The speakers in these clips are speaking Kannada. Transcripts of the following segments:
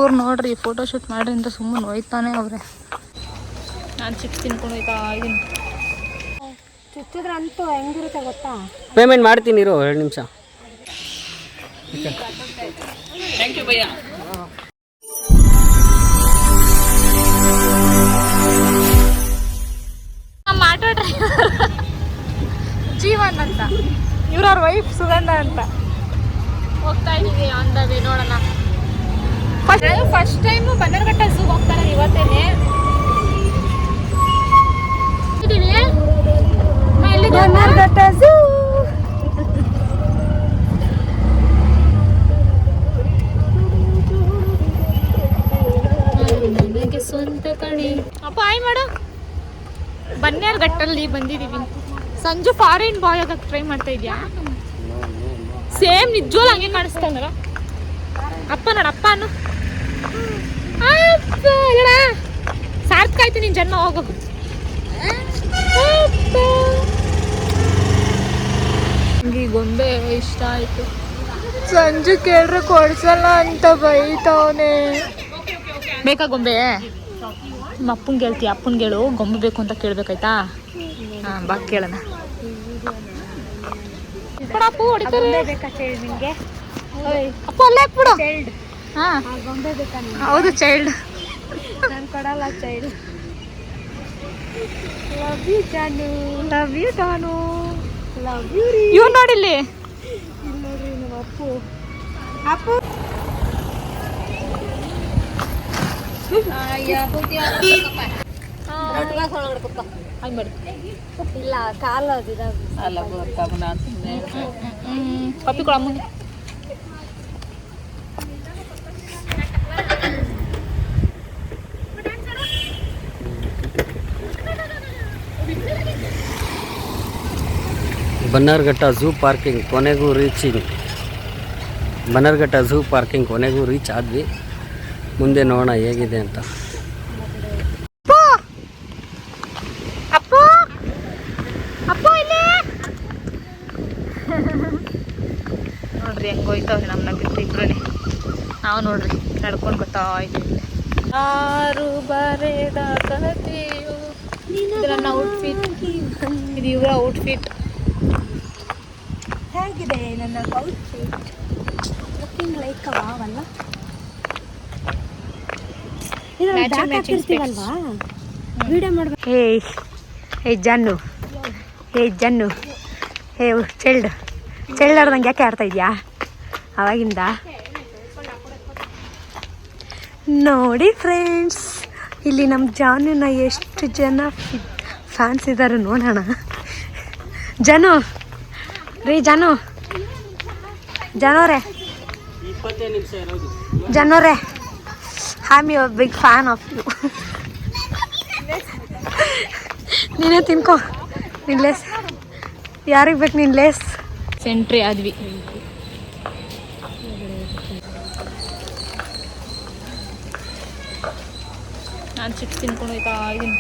ಇವ್ರು ನೋಡ್ರಿ ಫೋಟೋಶೂಟ್ ಮಾಡ್ರಿ ಅಂತ ಸುಮ್ಮನೆ ಹೋಯ್ತಾನೆ ಅವ್ರೆ. ನಾನು ಚಿಪ್ಸ್ ತಿನ್ಕೊಂಡು ಹೋಯ್ತಾ ಇದೀನಿ. ಚುಚ್ಚಿದ್ರೆ ಅಂತೂ ಹೆಂಗಿರುತ್ತೆ ಗೊತ್ತಾ? ಪೇಮೆಂಟ್ ಮಾಡ್ತೀನಿ ಇರು 2 ನಿಮಿಷ. ಥ್ಯಾಂಕ್ ಯು ಭಯ್ಯ. ನಮ್ಮ ಆಟೋ ಡ್ರೈವರ್ ಜೀವನ್ ಅಂತ, ಇವ್ರವ್ರ ವೈಫ್ ಸುಗಂಧ ಅಂತ. ಹೋಗ್ತಾ ಇದೀವಿ ಆನ್ ದ ವೇ. ನೋಡೋಣ. ಫಸ್ಟ್ ಟೈಮು ಬನ್ನರ್ಘಟ್ಟ ಝೂ ಹೋಗ್ತಾರೆ ಇವತ್ತೇನೆ. ಬನ್ನರ್ಘಟ್ಟ ಝೂ ಸ್ವಂತ ಕಣಿ ಅಪ್ಪ ಆಯ್ ಮಾಡು. ಬನ್ನೇರ್ಘಟ್ಟಲ್ಲಿ ಬಂದಿದೀವಿ. ಸಂಜು ಫಾರಿನ್ ಬಾಯ್ ಆಗಕ್ಕೆ ಟ್ರೈ ಮಾಡ್ತಾ ಇದ್ಯಾ? ಸೇಮ್ ನಿಜವಾಗ್ಲೂ ಹಂಗೆ ಕಾಣಿಸ್ತಾನಲ್ಲ. ಅಪ್ಪ ನೋಡ, ಅಪ್ಪ ಅನ್ನು ಸಾರ್ಥಕ ಆಯ್ತು ನಿನ್ ಜನ್ಮ. ಹೋಗು. ನಂಗೆ ಈ ಗೊಂಬೆ ಇಷ್ಟ ಆಯ್ತು. ಸಂಜು ಕೇಳ್ರೆ ಕೊಡ್ಸಲ್ಲ ಅಂತ ಬೈತವನೆ. ಬೇಕಾ ಗೊಂಬೆ? ನಿಮ್ಮ ಅಪ್ಪಂಗೆ ಹೇಳ್ತೀಯ? ಅಪ್ಪನ್ಗೆ ಹೇಳು ಗೊಂಬೆ ಬೇಕು ಅಂತ ಕೇಳ್ಬೇಕಾಯ್ತಾ? ಹಾಂ ಬಾ ಕೇಳೋಣ. ಅಪ್ಪು ಹೊಡಿತಾರೆ. ನಿಮಗೆ ಅಪ್ಪ ಅಲ್ಲೇ ಹಾಕ್ಬಿಡು. ಹಾಂ ಗೊಂಬೆ ಬೇಕಾ? ಹೌದು ಚೈಲ್ಡ್. ನಾನು ಕೊಡಲ್ಲ child. Love you Janu, love you ಟಾನು, love you ರೀ. ಇವ್ ನೋಡಿಲ್ಲಿ. ಇಲ್ಲಿ ನೋಡ್ರಿ ನಮ್ಮ ಅಪ್ಪು. ಅಪ್ಪು ಇಲ್ಲ ಕಾಲು ಕಾಪಿ ಕೊಡಮ್ಮಂಗೆ. ಬನ್ನರ್ಘಟ್ಟ ಝೂ ಪಾರ್ಕಿಂಗ್ ಕೊನೆಗೂ ಬನ್ನರ್ಘಟ್ಟ ಝೂ ಪಾರ್ಕಿಂಗ್ ಕೊನೆಗೂ ರೀಚ್ ಆದ್ವಿ. ಮುಂದೆ ನೋಡೋಣ ಹೇಗಿದೆ ಅಂತ. ನೋಡ್ರಿ ಹೆಂಗೆ ಹೋಯ್ತವ್ರಿ ನಮ್ಮನ್ನ ಬಿಟ್ಟು ಇಬ್ರು. ನಾವು ನೋಡ್ರಿ ನಡ್ಕೊಂಡು ಬರ್ತಾ ಇದ್ದೀವಿ. ಯಾರು ಬರೆದ ಕಥೆಯು. ಇದು ನನ್ನ ಔಟ್ಫಿಟ್, ಇದು ಇವರ ಔಟ್ಫಿಟ್. ಹೇಗಿದೆ ನನ್ನ outfit? Looking like a wow ಅಲ್ಲ? ಹಾಕಿರ್ತೀವಲ್ವಾ ವಿಡಿಯೋ ಮಾಡ್ಬೇಕು. ಹೇ ಜನ್ನು, ಹೇ ಜನ್ನು, ಹೇ ಚೈಲ್ಡ್ ಆಡ್ದಂಗೆ ಯಾಕೆ ಆಡ್ತಾ ಇದೆಯಾ ಅವಾಗಿಂದ? ನೋಡಿ ಫ್ರೆಂಡ್ಸ್, ಇಲ್ಲಿ ನಮ್ಮ ಜಾನುನ ಎಷ್ಟು ಜನ ಫ್ಯಾನ್ಸ್ ಇದ್ದಾರೆ ನೋಡೋಣ. ಜಾನು ರೀ, ಜನೋರೇ I am your big fan of you. ನೀನೇ ತಿನ್ಕೋ ನಿನ್ನ ಲೇಸ್. ಯಾರಿಗೆ ಬೇಕು ನಿನ್ನ ಲೇಸ್? ಸೆಂಟ್ರಿ ಆದ್ವಿ. ನಾನು ಚಿಪ್ಸ್ ತಿನ್ಕೊಂಡು ಹೋಯ್ತಾ ಇದೀನಿ.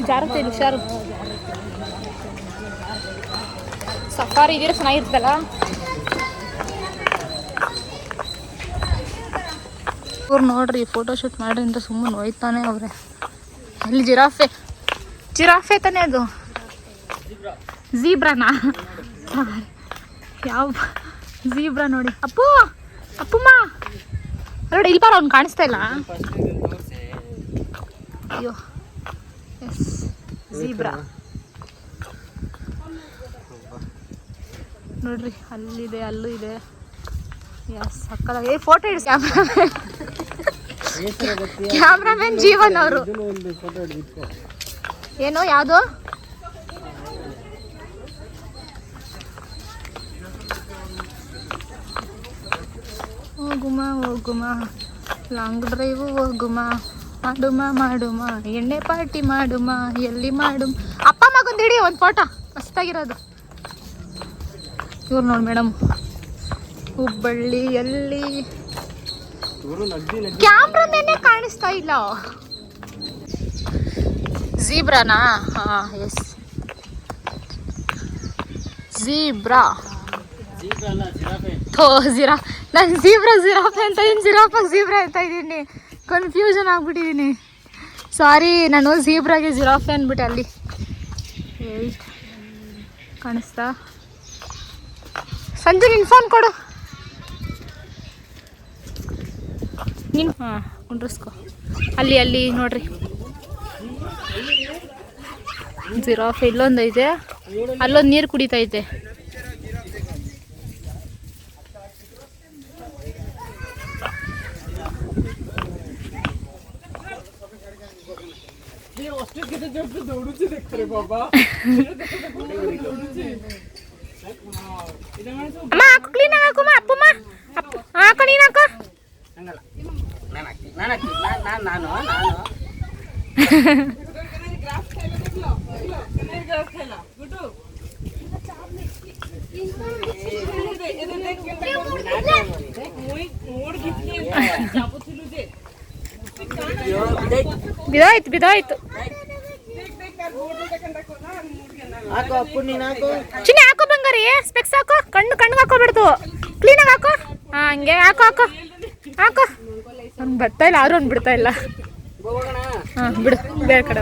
ಜಾರತ್ತೆ ಹುಷಾರು. ಸಫಾರಿ ಇದೀರ ಚೆನ್ನಾಗಿರ್ತಲ್ಲ. ಇವ್ರು ನೋಡ್ರಿ ಫೋಟೋಶೂಟ್ ಮಾಡ್ರಿ ಅಂತ ಸುಮ್ಮನೆ ಹೋಯ್ತಾನೆ ಅವ್ರೆ. ಅಲ್ಲಿ ಜಿರಾಫೆ ತಾನೇ ಅದು? ಝೀಬ್ರಾನಾ? ಯಾವ ಝೀಬ್ರಾ ನೋಡಿ. ಅಪ್ಪಮ್ಮ ನೋಡಿ, ಇಲ್ಲಿ ಬಾರ, ಅವ್ನು ಕಾಣಿಸ್ತಾ ಇಲ್ಲ. ಅಯ್ಯೋ ಎಸ್, ಝೀಬ್ರಾ ನೋಡ್ರಿ. ಅಲ್ಲಿದೆ, ಅಲ್ಲೂ ಇದೆ. ಎಸ್ ಸಕ್ಕದಾಗಿ ಫೋಟೋ ಹಿಡಿಸಿ. ಕ್ಯಾಮ್ರಾಮನ್ ಜೀವನ್ ಅವರು. ಏನೋ ಯಾವುದು ಹೋಗುಮ ಲಾಂಗ್ ಡ್ರೈವ್ ಹೋಗುಮ, ಮಾಡುಮ ಎಣ್ಣೆ ಪಾರ್ಟಿ ಮಾಡುಮ, ಎಲ್ಲಿ ಮಾಡುಮ. ಅಪ್ಪ ಮಗಂದು ಹಿಡಿ ಒಂದು ಫೋಟೋ ಮಸ್ತಾಗಿರೋದು. ಇವ್ರು ನೋಡಿ ಮೇಡಮ್, ಹುಬ್ಬಳ್ಳಿಯಲ್ಲಿ ಕ್ಯಾಮ್ರಾಮೇನೆ ಕಾಣಿಸ್ತಾ ಇಲ್ಲ. ಝೀಬ್ರಾನಾ? ಹಾಂ ಎಸ್ ಝೀಬ್ರಾ. ಥೋ ನಾನು ಜಿರಾಫೆ ಅಂತ ಇನ್ನು ಜಿರಾಫೆ ಅಂತ ಇದ್ದೀನಿ, ಕನ್ಫ್ಯೂಷನ್ ಆಗ್ಬಿಟ್ಟಿದ್ದೀನಿ. ಸಾರಿ, ನಾನು ಜಿಬ್ರಾಗೆ ಜಿರಾಫೆ ಅಂದ್ಬಿಟ್ಟೆ. ಅಲ್ಲಿ ಕಾಣಿಸ್ತಾ? ಸಂಜೆ ನಿನ್ನ ಫೋನ್ ಕೊಡು ನೀನು. ಹಾಂ, ಕುಂಡ್ರಿಸ್ಕೊ. ಅಲ್ಲಿ ನೋಡ್ರಿ ಜಿರಾಫೆ. ಇಲ್ಲೊಂದೈತೆ, ಅಲ್ಲೊಂದು ನೀರು ಕುಡಿತೈತೆ. ಅಮ್ಮ ಹಾಕು, ಕ್ಲೀನ್ ಆಗಿ ಹಾಕಮ್ಮ. ಅಪ್ಪಮ್ಮ ಹಾಕು, ನೀನು ಹಾಕು. ಬಿದಾಯ್ತು. ಚಿನ್ನಿ ಹಾಕೋ ಬಂಗಾರಿ, ಸ್ಪೆಕ್ಸ್ ಹಾಕೋ, ಕಣ್ಣಿಗೆ ಹಾಕೋಬಿಡ್ತು. ಕ್ಲೀನಾಗಿ ಹಾಕೋ. ಹಾಂ, ಹಂಗೆ ಹಾಕೋ. ಅವ್ನು ಬರ್ತಾ ಇಲ್ಲ, ಆದ್ರೂ ಅವ್ನು ಬಿಡ್ತಾ ಇಲ್ಲ. ಹಾಂ, ಬಿಡು, ಬೇರೆ ಕಡೆ.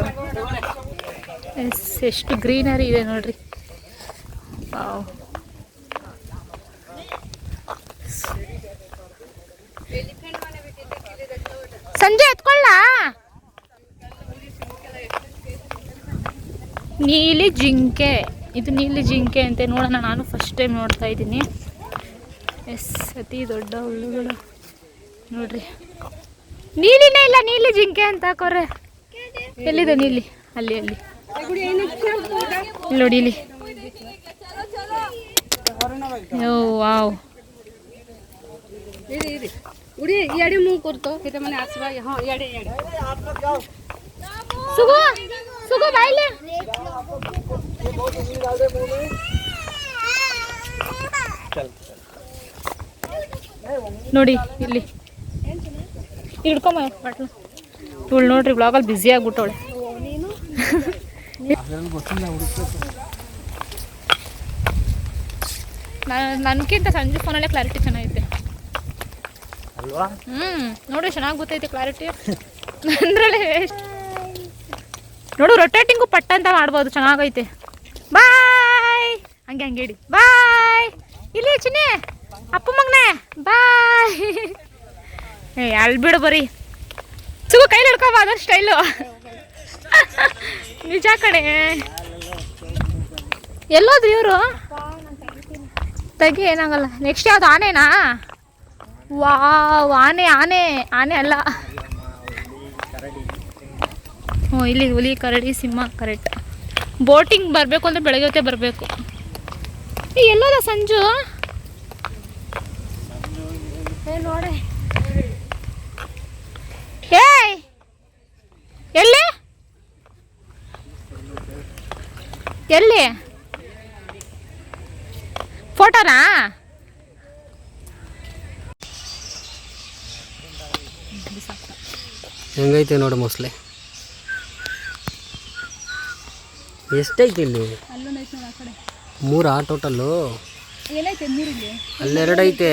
ಎಷ್ಟು ಗ್ರೀನರಿ ಇದೆ ನೋಡ್ರಿ. ವಾವ್. ಸಂಜೆ ಎತ್ಕೊಳ್ಳ. ನೀಲಿ ಜಿಂಕೆ, ಇದು ನೀಲಿ ಜಿಂಕೆ ಅಂತೆ. ನೋಡೋಣ, ನಾನು ಫಸ್ಟ್ ಟೈಮ್ ನೋಡ್ತಾ ಇದ್ದೀನಿ. ಅತಿ ದೊಡ್ಡ ಹುಳುಗಳು ನೋಡ್ರಿ. ನೀಲಿನೇ ಇಲ್ಲ, ನೀಲಿ ಜಿಂಕೆ ಅಂತ ಹಾಕೋರೆ. ಎಲ್ಲಿದೆ ನೀಲಿ? ಅಲ್ಲಿ ನೋಡಿ, ಇಲ್ಲಿ. ಓ ವಾವ್. ಸುಗು ಬಾಯ್ಲೆ ನೋಡಿ, ಇಲ್ಲಿ ಹಿಡ್ಕೊಂಬ ಬಟ್ಲು. ಇವಳು ನೋಡ್ರಿ ಬ್ಲಾಗಲ್ಲಿ ಬ್ಯುಸಿ ಆಗ್ಬಿಟ್ಟವಳೆ. ನನಗಿಂತ ಸಂಜೆ ಫೋನಲ್ಲೇ ಕ್ಲಾರಿಟಿ ಚೆನ್ನಾಗೈತೆ ಅಲ್ವಾ? ನೋಡ್ರಿ, ಚೆನ್ನಾಗಿ ಗೊತ್ತೈತೆ ಕ್ಲಾರಿಟಿ. ಅಂದ್ರಲ್ಲೇ ನೋಡು, ರೊಟೇಟಿಂಗು ಪಟ್ಟ ಅಂತ ಮಾಡ್ಬೋದು, ಚೆನ್ನಾಗೈತೆ. ಬಾಯ್, ಹಂಗೆ ಹೇಳಿ ಬಾಯ್. ಇಲ್ಲಿ ಚಿನ್ನಿ, ಅಪ್ಪ ಮಗನೇ ಬಾಯ್. ಅಲ್ಲಿ ಬಿಡು, ಬರೀ ಸುಗು ಕೈಲಿ ಹಿಡ್ಕೊಬ, ಅದರ ಸ್ಟೈಲು. ನಿಜ ಕಡೆ. ಎಲ್ಲೋದ್ರು ಇವರು? ತೆಗಿ, ಏನಾಗಲ್ಲ. ನೆಕ್ಸ್ಟ್ ಯಾವ್ದು? ಆನೆನಾ? ವಾವ್, ಆನೆ ಅಲ್ಲ. ಹ್ಞೂ, ಇಲ್ಲಿ ಹುಲಿ, ಕರಡಿ, ಸಿಂಹ. ಕರೆಕ್ಟ್. ಬೋಟಿಂಗ್ ಬರಬೇಕು ಅಂದರೆ ಬೆಳಗ್ಗೆ ಹೊತ್ತೇ ಬರಬೇಕು. ಎಲ್ಲೋದ ಸಂಜು? ನೋಡಿ, ಏಯ್ ಎಲ್ಲಿ ಫೋಟೋನಾ? ಹೆಂಗೈತೆ ನೋಡು ಮೊಸಳೆ. ಎಷ್ಟೈತಿ ಇಲ್ಲಿ? 3 ಟೋಟಲ್ಲು. ಅಲ್ಲೆರಡೈತೆ.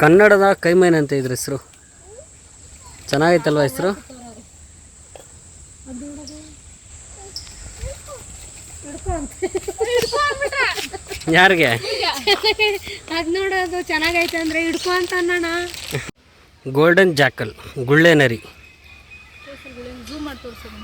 ಕನ್ನಡದ ಕೈಮೈನ್ ಅಂತ ಇದ್ರ ಹೆಸರು. ಚೆನ್ನಾಗೈತಲ್ವ ಹೆಸರು? ಯಾರಿಗೆ? ಅದು ನೋಡೋದು ಚೆನ್ನಾಗೈತೆ ಅಂದರೆ ಹಿಡ್ಕೊ ಅಂತ ಅನ್ನೋಣ. ಗೋಲ್ಡನ್ ಜಾಕಲ್, ಗುಳ್ಳೆ ನರಿ. ಝೂಮ್ ಮಾಡಿ ತೋರಿಸೋದು.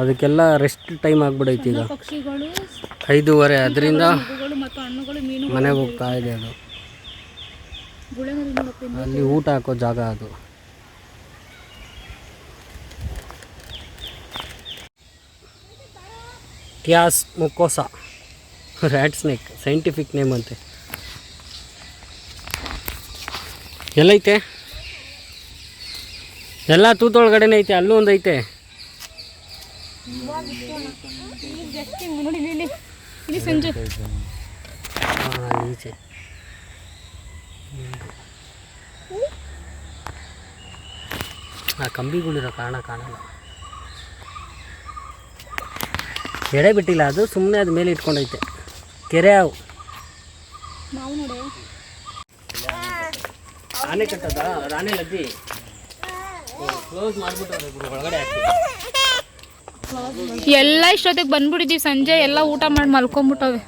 ಅದಕ್ಕೆಲ್ಲ ರೆಸ್ಟ್ ಟೈಮ್ ಆಗ್ಬಿಡೈತಿ ಈಗ. 5:30. ಅದರಿಂದ ಮನೆಗೆ ಹೋಗ್ತಾ ಇದೆ ಅದು. ಅಲ್ಲಿ ಊಟ ಹಾಕೋ ಜಾಗ ಅದು. ಟ್ಯಾಸ್ ಮುಕೋಸಾ ರ್ಯಾಟ್ ಸ್ನೇಕ್, ಸೈಂಟಿಫಿಕ್ ನೇಮ್ ಅಂತೆ. ಎಲ್ಲೈತೆ? ಎಲ್ಲ ತೂತೊಳಗಡೆನೇ ಐತೆ, ಅಲ್ಲೂ ಒಂದು ಐತೆ. ನೋಡಿ ಇಲ್ಲಿ ಇಲ್ಲಿ ಸಂಜೆ ಈಚೆ ಆ ಕಂಬಿಗಳಿರೋ ಕಾಣಲ್ಲ. ಎಡೆ ಬಿಟ್ಟಿಲ್ಲ, ಅದು ಸುಮ್ಮನೆ ಅದು ಮೇಲೆ ಇಟ್ಕೊಂಡೈತೆ. ಕೆರೆ ಅವು ನಾವು ನೋಡಿ ಆನೆ ಕಟ್ಟದ, ಅದು ಆನೆ ಲದ್ದಿ ಕ್ಲೋಸ್ ಮಾಡಿಬಿಟ್ಟು ಒಳಗಡೆ ಹಾಕ್ತೀವಿ. ಎಲ್ಲ ಇಷ್ಟೊತ್ತಿಗೆ ಬಂದ್ಬಿಟ್ಟಿದ್ದೀವಿ. ಸಂಜೆ ಎಲ್ಲ ಊಟ ಮಾಡಿ ಮಲ್ಕೊಂಬಿಟ್ಟವೆ.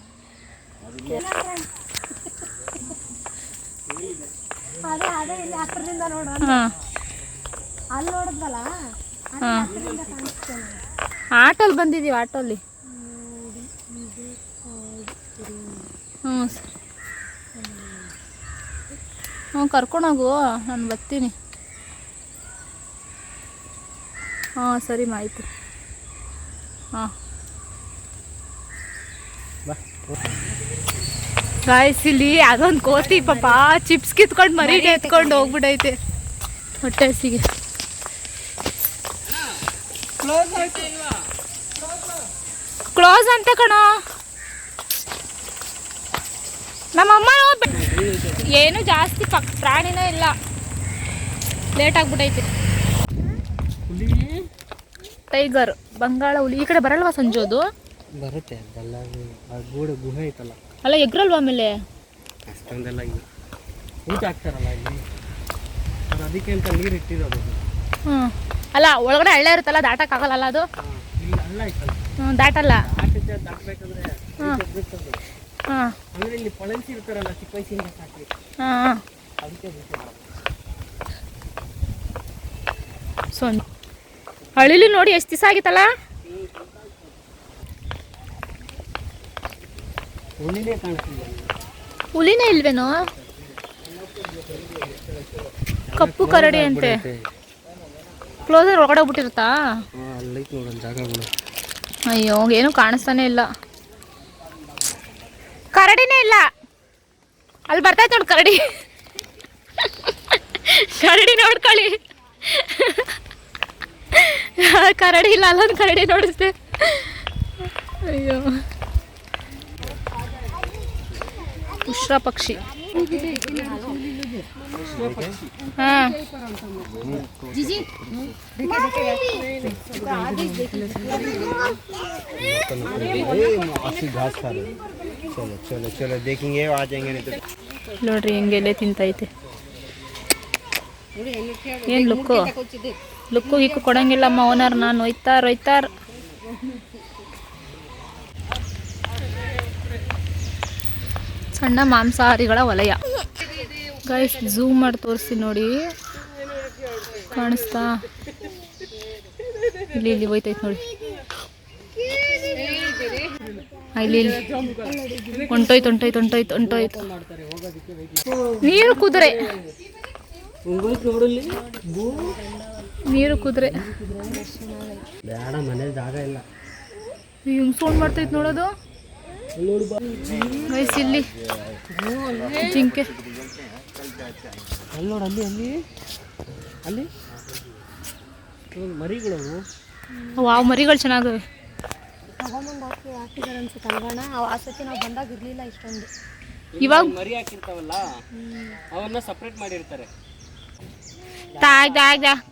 ಅದೇ ಇಲ್ಲಿ ಹತ್ರದಿಂದ ನೋಡೋಣ. ಹಾಂ ಅಲ್ಲಿ ನೋಡಿದ್ವಲ್ಲ, ಹಾಂ ಆಟೋಲ್ಲಿ ಬಂದಿದ್ದೀವಿ. ಆಟೋಲ್ಲಿ ಹ್ಞೂ ಕರ್ಕೊಂಡೋಗು, ನಾನು ಬರ್ತೀನಿ. ಹಾಂ ಸರಿ ಆಯಿತು. ಹಾಂ ಗಾಯ್ಸ್, ಇಲ್ಲಿ ಅದೊಂದು ಕೋತಿ ಪಾಪ ಚಿಪ್ಸ್ ಕಿತ್ಕೊಂಡು ಮರಿಗೆ ಎತ್ಕೊಂಡು ಹೋಗ್ಬಿಟ್ಟೈತೆ ಹೊಟ್ಟೆ ಹಸಿಗೆ. ಕ್ಲೋಸ್ ಅಂತ ಕಣ. ನಮ್ಮಮ್ಮ ಏನು ಜಾಸ್ತಿ ಪ್ರಾಣಿನೇ ಇಲ್ಲ. ಲೇಟ್ ಆಗ್ಬಿಟ್ಟೈತೆ. ಟೈಗರ್, ಬಂಗಾಳ ಹುಲಿ ಈ ಕಡೆ ಬರಲ್ವಾ ಸಂಜೋದು? ಬರುತ್ತೆ, ಗೂಡು ಗುಹೆ ಐತಲ್ಲ. ಅಲ್ಲ ಎಗ್ರಲ್ವಾ ಆಮೇಲೆ? ಅಷ್ಟೊಂದೆಲ್ಲ ಊಟ ಹಾಕ್ತಾರಲ್ಲ ಇಲ್ಲಿ, ಅದು ಅದಕ್ಕೆ ಅಂತ ನೀರು ಇಟ್ಟಿರೋದು. ಹ್ಞೂ ಅಲ್ಲ, ಒಳಗಡೆ ಹಳ್ಳ ಇರುತ್ತಲ್ಲ, ದಾಟಕ್ಕಾಗಲ್ಲ ಅದು. ಇಲ್ಲಿ ಹಳ್ಳ ಐತಲ್ಲ, ಹ್ಞೂ ದಾಟಲ್ಲ. ದಾಟಬೇಕಂದ್ರೆ ಹಾಂ ಹಾಂ ಅಂದ್ರೆ ಇಲ್ಲಿ ಪಳಂಚಿ ಇರ್ತಾರಲ್ಲ, ಚಿಕ್ಕ ವಯಸ್ಸಿಂದ ಸಾಕಿ, ಹಾಂ ಅದಕ್ಕೆ ಹಳಿಲಿ ನೋಡಿ ಎಷ್ಟು ದಿವಸ ಆಗಿತ್ತಲ್ಲ. ಹುಲಿನೇ ಕಾಣಿಸ್ತಿದೆ. ಹುಲಿನೇ ಇಲ್ವೇನೋ? ಕಪ್ಪು ಕರಡಿ ಅಂತೆ. ಕ್ಲೋಸರ್ ಒಳಗಡೆ ಹೋಗ್ಬಿಟ್ಟಿರುತ್ತಾ? ಅಲ್ಲೈತೆ ನೋಡೋಣ ಜಾಗಗಳು. ಅಯ್ಯೋ ಏನು ಕಾಣಿಸ್ತಾನೆ ಇಲ್ಲ. ಕರಡಿನೇ ಇಲ್ಲ. ಅಲ್ಲಿ ಬರ್ತೈತೆ ನೋಡಿ ಕರಡಿ. ಕರಡಿ ನೋಡ್ಕೊಳ್ಳಿ. ಕರಡಿ ಇಲ್ಲ, ಅಲ್ಲೊಂದು ಕರಡಿ ನೋಡಿಸ್ದೆ. ಅಯ್ಯೋ ಉಷ್ರ ಪಕ್ಷಿ. ಹಾಂ ನೋಡ್ರಿ ಹೆಂಗೆ ಎಲೆ ತಿಂತೈತೆ. ಏನು ಲುಕ್ಕು ಗೀಕು ಕೊಡಂಗಿಲ್ಲಮ್ಮ ಓನರ್. ನಾನು ಒಯ್ತಾರ್. ಸಣ್ಣ ಮಾಂಸಾಹಾರಿಗಳ ವಲಯ. ಗೈಸ್ ಝೂಮ್ ಮಾಡಿ ತೋರಿಸಿ ನೋಡಿ, ಕಾಣಿಸ್ತಾ? ಇಲ್ಲಿ ಹೋಯ್ತೈತೆ ನೋಡಿ. ಇಲ್ಲಿ ಹೊಂಟೋಯ್ತು. ನೀರು ಕುದುರೆ ಬೇಡ, ಮನೇಲಿ ಜಾಗ ಇಲ್ಲ. ಹಿಂಗೆ ಸೌಂಡ್ ಮಾಡ್ತೈತೆ ನೋಡೋದು. ಗೈಸ್ ಇಲ್ಲಿ ಜಿಂಕೆ. ಅಲ್ಲಿ ನೋಡು, ಅಲ್ಲಿ ಮರಿಗಳು. ವಾವ್, ಮರಿಗಳು ಚೆನ್ನಾಗವೆ. ತಗೊಂಬಂದು ಹಾಕಿದಾರೆ ಅನ್ಸುತ್ತೆ ಅಲ್ವಣ? ಆ ಸತಿ ನಾವು ಬಂದಾಗ ಇರಲಿಲ್ಲ ಇಷ್ಟೊಂದು. ಇವಾಗ ಮರಿ ಹಾಕಿರ್ತಾವಲ್ಲ, ಅವನ್ನ ಸಪ್ರೇಟ್ ಮಾಡಿರ್ತಾರೆ.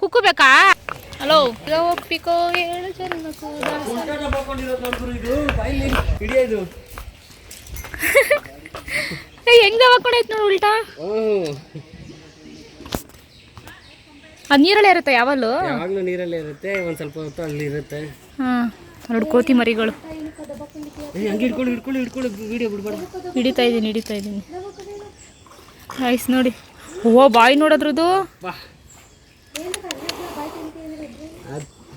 ಕುಕ್ಕು ಬೇಕಾ? ಹಲೋ ಒಪ್ಪಿಕೋ ಹೇಳು ಜನ್ಮಕ್ಕೂ ಹೆಂಗ್ ಹಾಕೊಂಡೈತೆ ನೋಡಿ ಉಲ್ಟಾ. ಅದು ನೀರಲ್ಲೇ ಇರುತ್ತೆ ಯಾವಾಗಲೂ ನೀರಲ್ಲೇ ಇರುತ್ತೆ. ಒಂದು ಸ್ವಲ್ಪ ಹೊತ್ತು ಅಲ್ಲಿ ಇರುತ್ತೆ. ಹಾಂ ಎರಡು ಕೋತಿ ಮರಿಗಳು. ಹಿಡಿತಾ ಇದ್ದೀನಿ. ರೈಸ್ ನೋಡಿ. ಓ ಬಾಯಿ ನೋಡೋದ್ರದ್ದು.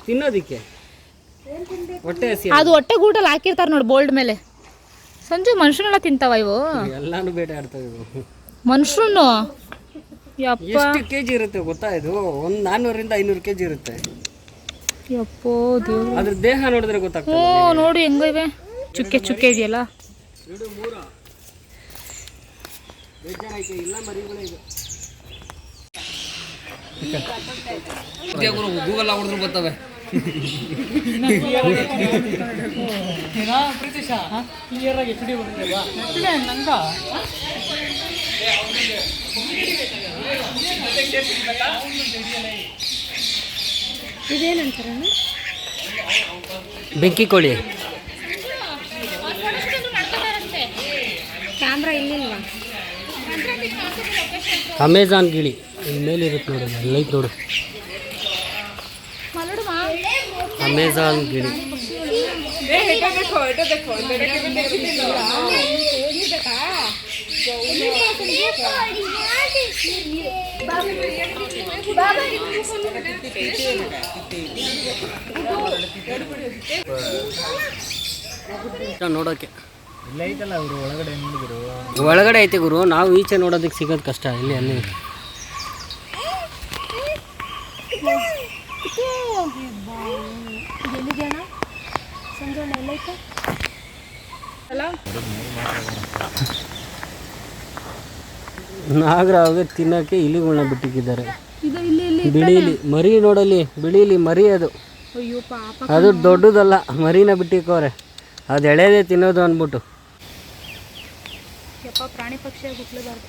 ತಿನ್ನೋದಿಕ್ಕೆ ಹೊಟ್ಟೆ ಹಸಿ. ಅದು ಹೊಟ್ಟೆ ಗೂಟಲ್ಲಿ ಹಾಕಿರ್ತಾರೆ ನೋಡಿ ಬೋಲ್ಡ್ ಮೇಲೆ. ಸಂಜೆ ಮನುಷ್ಯನೆಲ್ಲ ತಿಂತಾವ ಇವು. ಎಲ್ಲಾನು ಬೇಟೆ ಆಡ್ತಾವೆ ಇವು. ಮನುಷ್ಯನು ಎಷ್ಟು ಕೆಜಿ ಇರುತ್ತೆ ಗೊತ್ತಾ? ಇದು ಒಂದು 400 500 ಕೆಜಿ ಇರುತ್ತೆ. ಯಪ್ಪೋ ದೇವ್ರು. ಅದ್ರ ದೇಹ ನೋಡಿದ್ರೆ ಗೊತ್ತಾಗ್ತದೆ. ಓ ನೋಡಿ ಹೆಂಗಿವೆ, ಚುಕ್ಕೆ ಇದೆಯಲ್ಲ. ಗೂಗಲ್ ಹೊಡೆದ್ರು ಬರ್ತವೆ. ಪ್ರೀತಿಶ ಕ್ಲಿಯರ್ ಆಗಿ HD ಬಂದಿದೆ ನಂಗ. ಇದೇನಂತಾರ ಬೆಂಕಿ ಕೋಳಿ. ಕ್ಯಾಮ್ರಾ ಇಲ್ಲಿಲ್ವಾ? ಅಮೆಜಾನ್ ಗಿಳಿ ಇಲ್ಲಿ ಮೇಲೆ ಇರುತ್ತೆ ನೋಡಿ, ಲೈಟ್ ನೋಡು. ಅಮೆಜಾನ್ ಗಿಳಿ. ನೋಡೋಕೆ ಒಳಗಡೆ ಐತೆ ಗುರು, ನಾವು ಈಚೆ ನೋಡೋದಕ್ಕೆ ಸಿಗೋದು ಕಷ್ಟ. ಇಲ್ಲಿ ಅಲ್ಲಿ ನಾಗರಾವ್ಗೆ ತಿನ್ನೋಕ್ಕೆ ಇಲಿಗಳನ್ನ ಬಿಟ್ಟಿದ್ದಾರೆ. ಬಿಳಿಲಿ ಮರಿ ನೋಡಲಿ, ಬಿಳಿಲಿ ಮರಿ ಅದು. ಅದು ದೊಡ್ಡದಲ್ಲ, ಮರಿನ ಬಿಟ್ಟಿಕೋರೆ. ಅದು ಎಳೆದೇ ತಿನ್ನೋದು ಅಂದ್ಬಿಟ್ಟು. ಪ್ರಾಣಿ ಪಕ್ಷಿಯಾಗಿ ಹುಟ್ಟಲೇಬಾರ್ದು.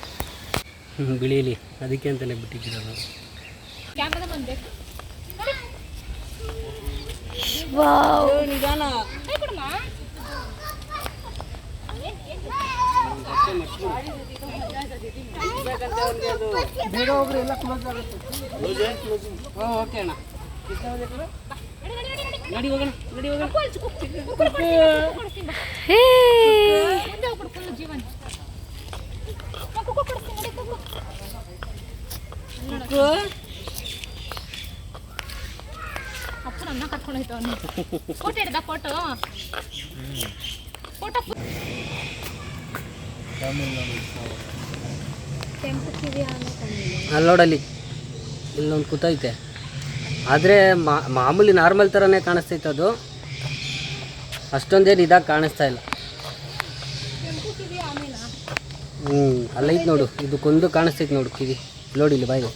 ಬಿಳಿಲಿ ಅದಕ್ಕೆ ಅಂತಲೇ ಬಿಟ್ಟಿರೋದು. ನಿಧಾನ. ಬೇಗ ಹೋಗ್ರಿ, ಎಲ್ಲ ಕ್ಲೋಸ್ ಆಗುತ್ತೆ. ಓಕೆ ಅಣ್ಣ, ನಡಿ ಹೋಗೋಣ, ನಡಿ ಹೋಗೋಣ. ಅಪ್ಪನನ್ನ ಕರ್ಕೊಂಡು ಹೋಯ್ತವನು. ಫೋಟೋ ಹಿಡ್ದ ಫೋಟೋ ಫೋಟೋ ಅಲ್ಲಿ ನೋಡಲ್ಲಿ, ಇಲ್ಲೊಂದು ಕೂತೈತೆ. ಆದರೆ ಮಾಮೂಲಿ ನಾರ್ಮಲ್ ಥರನೇ ಕಾಣಿಸ್ತೈತೆ ಅದು, ಅಷ್ಟೊಂದೇನು ಇದಾಗಿ ಕಾಣಿಸ್ತಾ ಇಲ್ಲ. ಅಲ್ಲೈತೆ ನೋಡು, ಇದಕ್ಕೊಂದು ಕಾಣಿಸ್ತೈತೆ ನೋಡು ಕಿವಿ. ನೋಡಿ ಇಲ್ಲಿ ಬಾಯಿಗೆ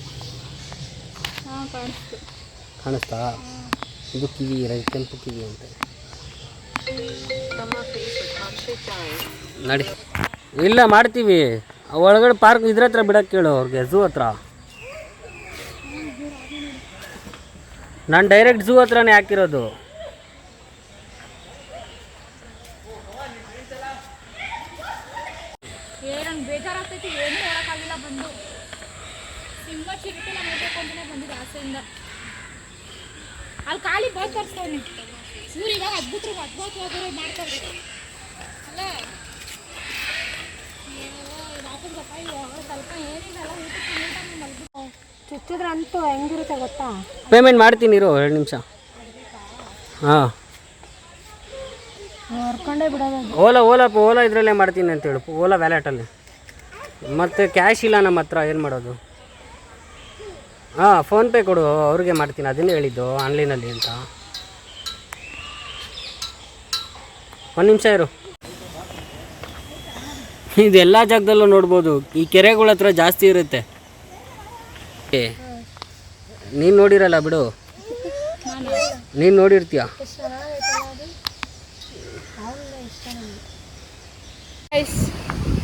ಕಾಣಿಸ್ತಾ, ಇದು ಕಿವಿ ಕೆಂಪು ಕಿವಿ ಅಂತ. ನಡಿ, ಇಲ್ಲ ಮಾಡ್ತೀವಿ. ಒಳಗಡೆ ಪಾರ್ಕ್ ಇದ್ರ ಹತ್ರ ಬಿಡಕ್ಕೆ ಕೇಳು ಅವ್ರಿಗೆ, ಝೂ ಹತ್ರ. ನಾನು ಡೈರೆಕ್ಟ್ ಝೂ ಹತ್ರನೇ ಹಾಕಿರೋದು. ಬೇಜಾರಾಗ್ತೈತಿ, ಏನೂ ಹೇಳೋಕ್ಕಾಗಿಲ್ಲ. ಬಂದು ಸಿಂಹ ಚಿರತೆ ನೋಡ್ಬೇಕು ಅಂತಲೇ ಬಂದಿದ್ದು ಆಸೆಯಿಂದ. ಅಲ್ಲಿ ಖಾಲಿ ಬಾತ್ ತರಿಸ್ತವನಿ ಸೂರ್ಯ. ಇವಾಗ ಅದ್ಭುತವಾದರೆ ಮಾಡ್ತಾರೆ ಅಲ್ಲ. ಸ್ವಲ್ಪ ಏನಿಲ್ಲ, ಊಟಕ್ಕೆ ಚುಚ್ಚಿದ್ರೆ ಅಂತೂ ಹೆಂಗಿರುತ್ತೆ ಗೊತ್ತಾ? ಪೇಮೆಂಟ್ ಮಾಡ್ತೀನಿ ಇರೋ 2 ನಿಮಿಷ. ಹಾಂ, ಹೊರ್ಕೊಂಡೇ ಬಿಡೋದು. ಓಲಾ ಇದರಲ್ಲೇ ಮಾಡ್ತೀನಿ ಅಂತೇಳು, ಓಲಾ ವ್ಯಾಲೆಟಲ್ಲಿ. ಮತ್ತು ಕ್ಯಾಶ್ ಇಲ್ಲ ನಮ್ಮ ಹತ್ರ, ಏನು ಮಾಡೋದು? ಹಾಂ, ಫೋನ್ಪೇ ಕೊಡು, ಅವ್ರಿಗೆ ಮಾಡ್ತೀನಿ. ಅದನ್ನೇ ಹೇಳಿದ್ದು ಆನ್ಲೈನಲ್ಲಿ ಅಂತ. 1 ನಿಮಿಷ ಇರು. ಇದೆಲ್ಲ ಜಾಗದಲ್ಲೂ ನೋಡ್ಬೋದು, ಈ ಕೆರೆಗಳ ಹತ್ರ ಜಾಸ್ತಿ ಇರುತ್ತೆ. ನೀನು ನೋಡಿರಲ್ಲ ಬಿಡು, ನೀನು ನೋಡಿರ್ತೀಯ.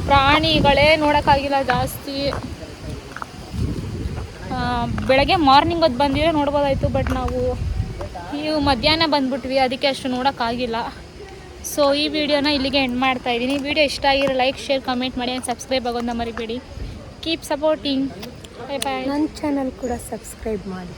ಪ್ರಾಣಿಗಳೇ ನೋಡೋಕ್ಕಾಗಿಲ್ಲ ಜಾಸ್ತಿ. ಬೆಳಗ್ಗೆ ಮಾರ್ನಿಂಗ್ ಹೊತ್ತು ಬಂದಿದ್ರೆ ನೋಡ್ಬೋದಾಯಿತು, ಬಟ್ ನಾವು ಮಧ್ಯಾಹ್ನ ಬಂದ್ಬಿಟ್ವಿ, ಅದಕ್ಕೆ ಅಷ್ಟು ನೋಡೋಕ್ಕಾಗಿಲ್ಲ. ಸೊ ಈ ವಿಡಿಯೋನ ಇಲ್ಲಿಗೆ ಎಂಡ್ ಮಾಡ್ತಾ ಇದ್ದೀನಿ. ವಿಡಿಯೋ ಇಷ್ಟ ಆಗಿರೋ ಲೈಕ್, ಶೇರ್, ಕಮೆಂಟ್ ಮಾಡಿ ಆ್ಯಂಡ್ ಸಬ್ಸ್ಕ್ರೈಬ್ ಆಗೋದನ್ನ ಮರಿಬೇಡಿ. Keep supporting. Bye bye. ನನ್ನ ಚಾನಲ್ ಕೂಡ ಸಬ್ಸ್ಕ್ರೈಬ್ ಮಾಡಿ.